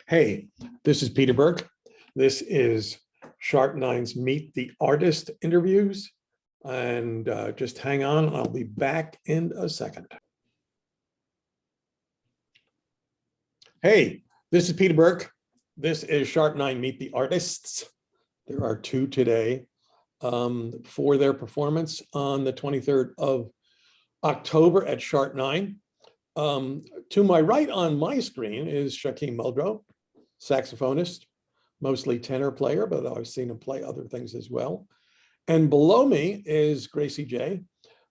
Hey, this is Peter Burke. This is Sharp Nine's Meet the Artist interviews. And just hang on, I'll be back in a second. Hey, this is Peter Burke. This is Sharp Nine Meet the Artists. There are two today for their performance on the 23rd of October at Sharp Nine. To my right on my screen is Shaquim Muldrow, saxophonist, mostly tenor player, but I've seen him play other things as well. And below me is Gracie J,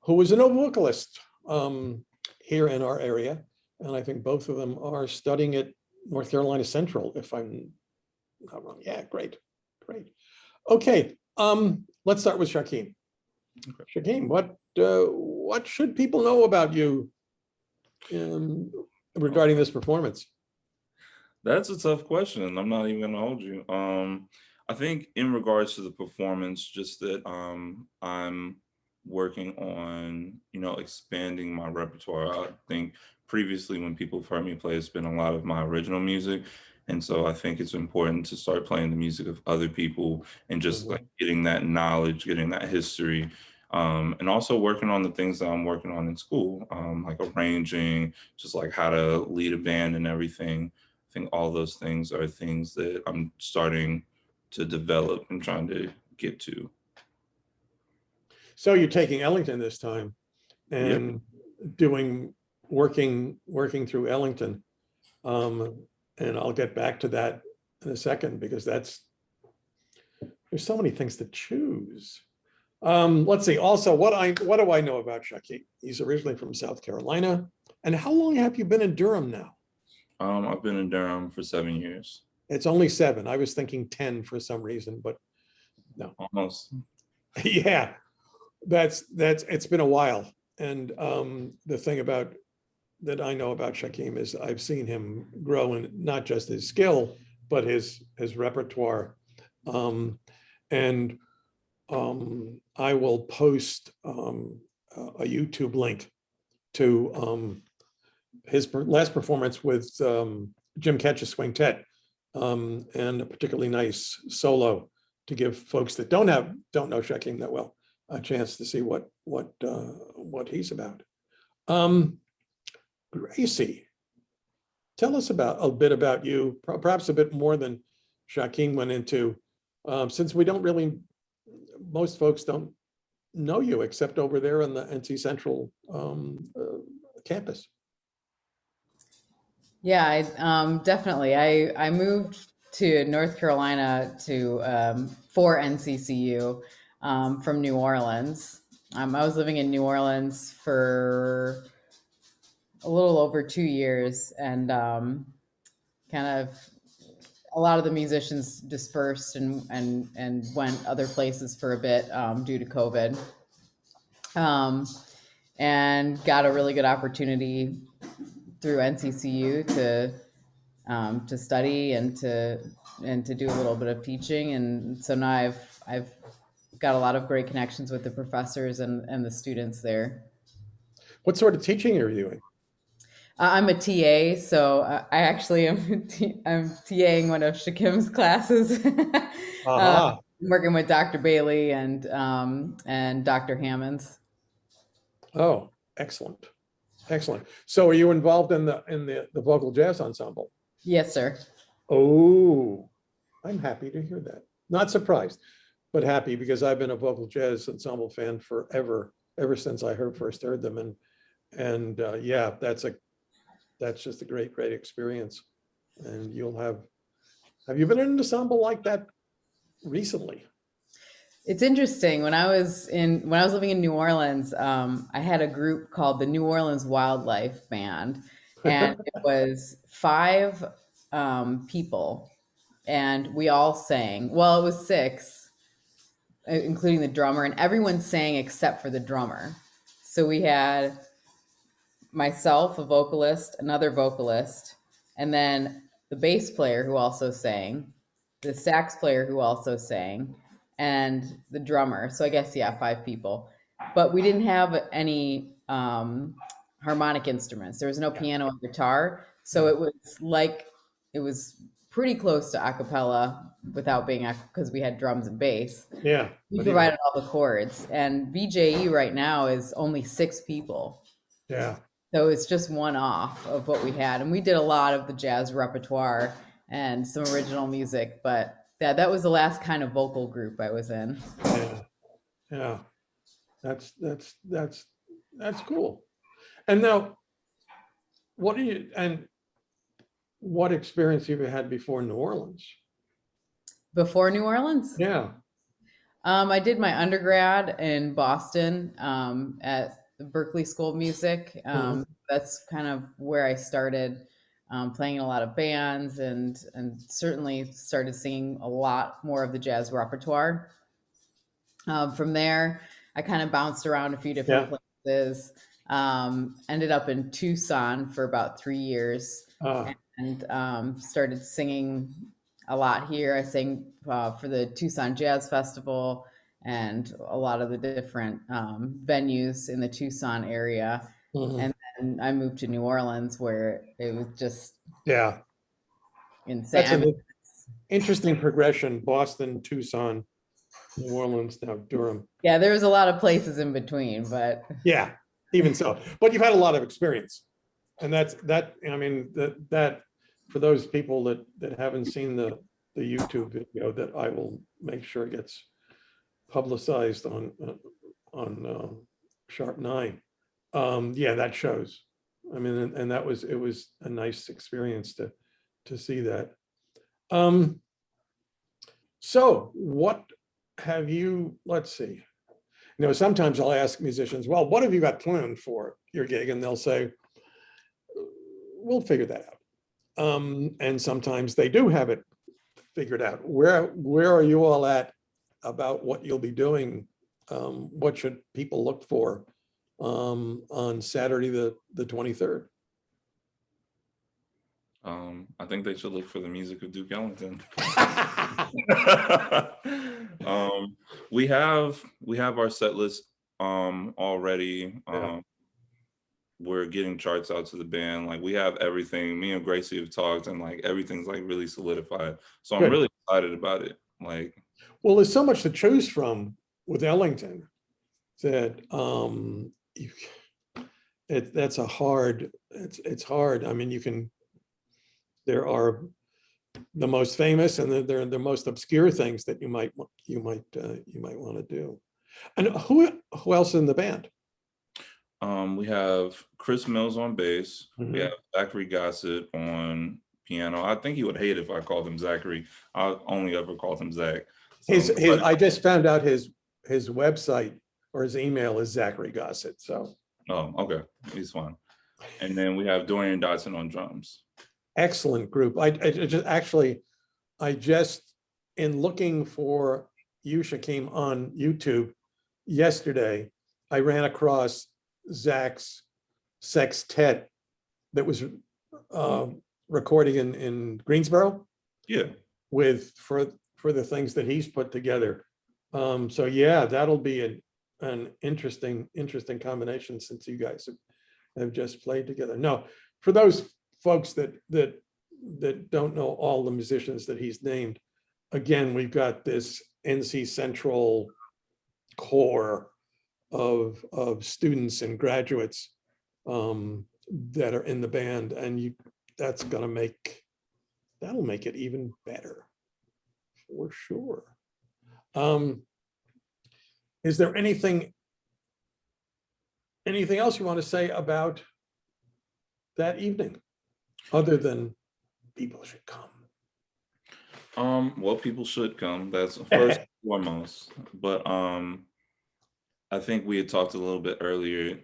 who is a vocalist here in our area. And I think both of them are studying at North Carolina Central, if I'm not wrong. Yeah, great. Okay, let's start with Shaquim. Shaquim, what should people know about you regarding this performance? That's a tough question, and I'm not even gonna hold you. I think in regards to the performance, just that I'm working on, expanding my repertoire. I think previously when people have heard me play, it's been a lot of my original music. And so I think it's important to start playing the music of other people and just like getting that knowledge, getting that history, and also working on the things that I'm working on in school, like arranging, just like how to lead a band and everything. I think all those things are things that I'm starting to develop and trying to get to. So you're taking Ellington this time and working through Ellington. And I'll get back to that in a second because there's so many things to choose. Let's see. Also, what do I know about Shaquim? He's originally from South Carolina. And how long have you been in Durham now? I've been in Durham for 7 years. It's only 7. I was thinking 10 for some reason, but no. Almost. Yeah, it's been a while. And the thing that I know about Shaquim is I've seen him grow in not just his skill, but his repertoire. I will post a YouTube link to his last performance with Jim Ketch's Swingtet, and a particularly nice solo to give folks that don't know Shaquim that well a chance to see what he's about. Gracie, tell us a bit about you, perhaps a bit more than Shaquim went into, since most folks don't know you except over there on the NC Central campus. Yeah, definitely. I moved to North Carolina for NCCU from New Orleans. I was living in New Orleans for a little over 2 years, and kind of a lot of the musicians dispersed and went other places for a bit due to COVID, and got a really good opportunity through NCCU to study and to do a little bit of teaching, and so now I've got a lot of great connections with the professors and the students there. What sort of teaching are you doing? I'm a TA, so I actually am I'm TAing one of Shaquim's classes. I'm working with Dr. Bailey and Dr. Hammonds. Oh, excellent. So are you involved in the vocal jazz ensemble? Yes, sir. Oh, I'm happy to hear that. Not surprised, but happy because I've been a vocal jazz ensemble fan forever, ever since I first heard them. And yeah, that's just a great experience. And have you been in an ensemble like that recently? It's interesting. When I was living in New Orleans, I had a group called the New Orleans Wildlife Band, and it was 5 people, and we all sang. Well, it was 6, including the drummer, and everyone sang except for the drummer. So we had myself, a vocalist, another vocalist, and then the bass player who also sang, the sax player who also sang, and the drummer. So I guess, 5 people. But we didn't have any harmonic instruments. There was no piano or guitar. So it was pretty close to a cappella without being, because we had drums and bass. Yeah. We but provided all the chords, and VJE right now is only 6 people. Yeah. So it's just one off of what we had. And we did a lot of the jazz repertoire and some original music, but yeah, that was the last kind of vocal group I was in. Yeah. Yeah. That's cool. And now, what experience have you had before New Orleans? Before New Orleans? Yeah. I did my undergrad in Boston at the Berklee School of Music. That's kind of where I started playing in a lot of bands, and certainly started singing a lot more of the jazz repertoire. From there, I kind of bounced around a few different places. Ended up in Tucson for about 3 years, and started singing a lot here. I sang for the Tucson Jazz Festival and a lot of the different venues in the Tucson area. And then I moved to New Orleans, where it was just insane. That's an interesting progression. Boston, Tucson, New Orleans, now Durham. Yeah, there was a lot of places in between, but yeah, even so. But you've had a lot of experience, and that. I mean, that for those people that haven't seen the YouTube video, that I will make sure gets publicized on Sharp 9. Yeah, that shows. I mean, and it was a nice experience to see that. So what have you, let's see, sometimes I'll ask musicians, well, what have you got planned for your gig? And they'll say, we'll figure that out. And sometimes they do have it figured out. Where are you all at about what you'll be doing? What should people look for on Saturday, the 23rd? I think they should look for the music of Duke Ellington. We have our set list already. We're getting charts out to the band. Like, we have everything. Me and Gracie have talked, and like everything's like really solidified. So I'm really excited about it. Like, well, there's so much to choose from with Ellington that it's hard. I mean, there are the most famous, and there are the most obscure things that you might want to do. And who else in the band? We have Chris Mills on bass. We have Zachary Gossett on piano. I think he would hate if I called him Zachary. I only ever called him Zach. I just found out his website or his email is Zachary Gossett. So. Oh, okay, he's fine. And then we have Dorian Dotson on drums. Excellent group. I just in looking for you, Shaquim, on YouTube yesterday, I ran across Zach's sextet that was recording in Greensboro. Yeah. For the things that he's put together. So yeah, that'll be an interesting combination, since you guys have just played together. No, for those folks that don't know all the musicians that he's named, again, we've got this NC Central core of students and graduates that are in the band, and that'll make it even better, for sure. Is there anything else you want to say about that evening, other than people should come? Well, people should come. That's first and foremost. But I think we had talked a little bit earlier.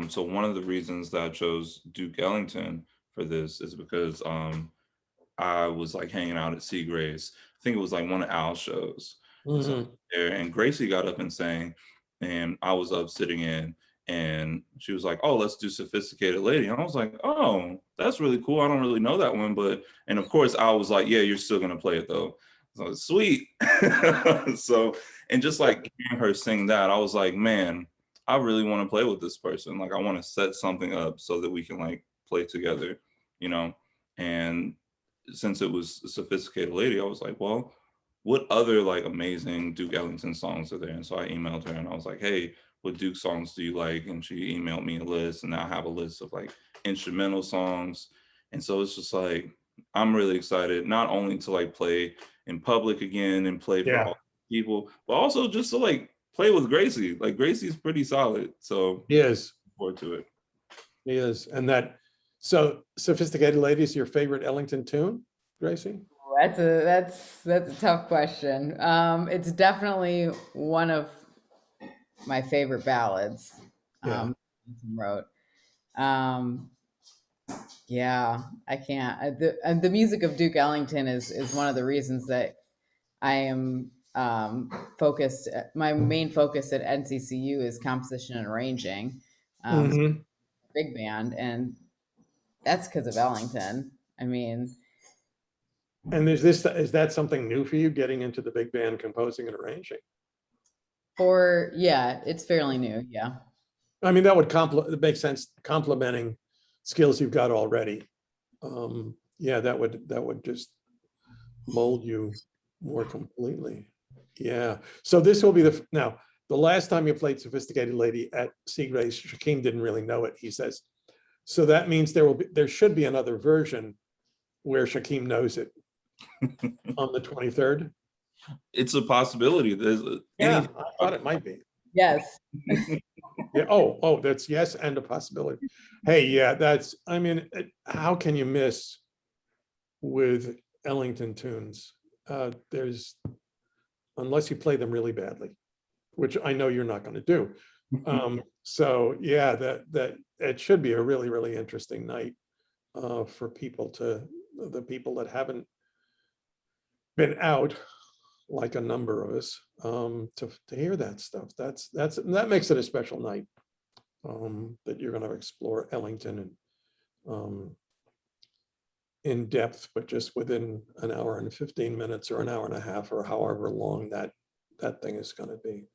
So one of the reasons that I chose Duke Ellington for this is because I was like hanging out at Seagrace. I think it was like one of Al's shows. So there, and Gracie got up and sang, and I was up sitting in, and she was like, "Oh, let's do Sophisticated Lady." And I was like, "Oh, that's really cool. I don't really know that one." And of course, I was like, "Yeah, you're still gonna play it though." So sweet. So, and just like hearing her sing that, I was like, man, I really want to play with this person. Like, I want to set something up so that we can like play together, And since it was a Sophisticated Lady, I was like, well, what other like amazing Duke Ellington songs are there? And so I emailed her and I was like, hey, what Duke songs do you like? And she emailed me a list, and now I have a list of like instrumental songs. And so it's just like, I'm really excited, not only to like play in public again and play for Yeah. all people, but also just to like play with Gracie. Like Gracie's pretty solid. So He is. forward to it. He is. And that, so Sophisticated Lady is your favorite Ellington tune, Gracie? That's a tough question. It's definitely one of my favorite ballads. Yeah. Ellington wrote. Yeah, I can't. The music of Duke Ellington is one of the reasons that I am focused. My main focus at NCCU is composition and arranging, Mhm. big band, and that's because of Ellington. I mean, And is that something new for you, getting into the big band composing and arranging? yeah, it's fairly new. Yeah. I mean, that would it makes sense, complementing skills you've got already. Yeah, that would just mold you more completely. Yeah. So this will be now, the last time you played Sophisticated Lady at Seagrace, Shaquim didn't really know it. He says, so that means there should be another version where Shaquim knows it on the 23rd. It's a possibility. There's Yeah, I thought it might be. Yes. Yeah. Oh, that's yes, and a possibility. Hey, yeah, I mean, how can you miss with Ellington tunes? Unless you play them really badly, which I know you're not going to do. So yeah, that it should be a really, really interesting night for the people that haven't been out, like a number of us, to hear that stuff. That makes it a special night, that you're going to explore Ellington and in depth, but just within an hour and 15 minutes or an hour and a half, or however long that thing is going to be.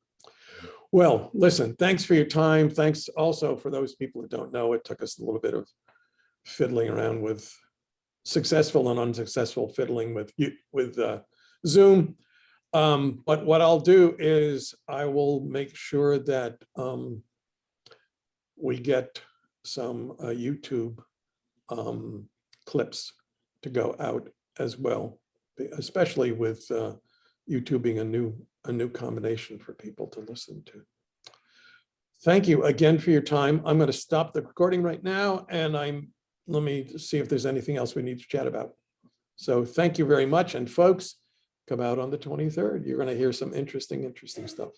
Well, listen, thanks for your time. Thanks also for those people who don't know. It took us a little bit of fiddling around with successful and unsuccessful fiddling with Zoom. But what I'll do is I will make sure that we get some YouTube clips to go out as well, especially with YouTube being a new combination for people to listen to. Thank you again for your time. I'm going to stop the recording right now, and let me see if there's anything else we need to chat about. So thank you very much. And folks, come out on the 23rd. You're going to hear some interesting stuff.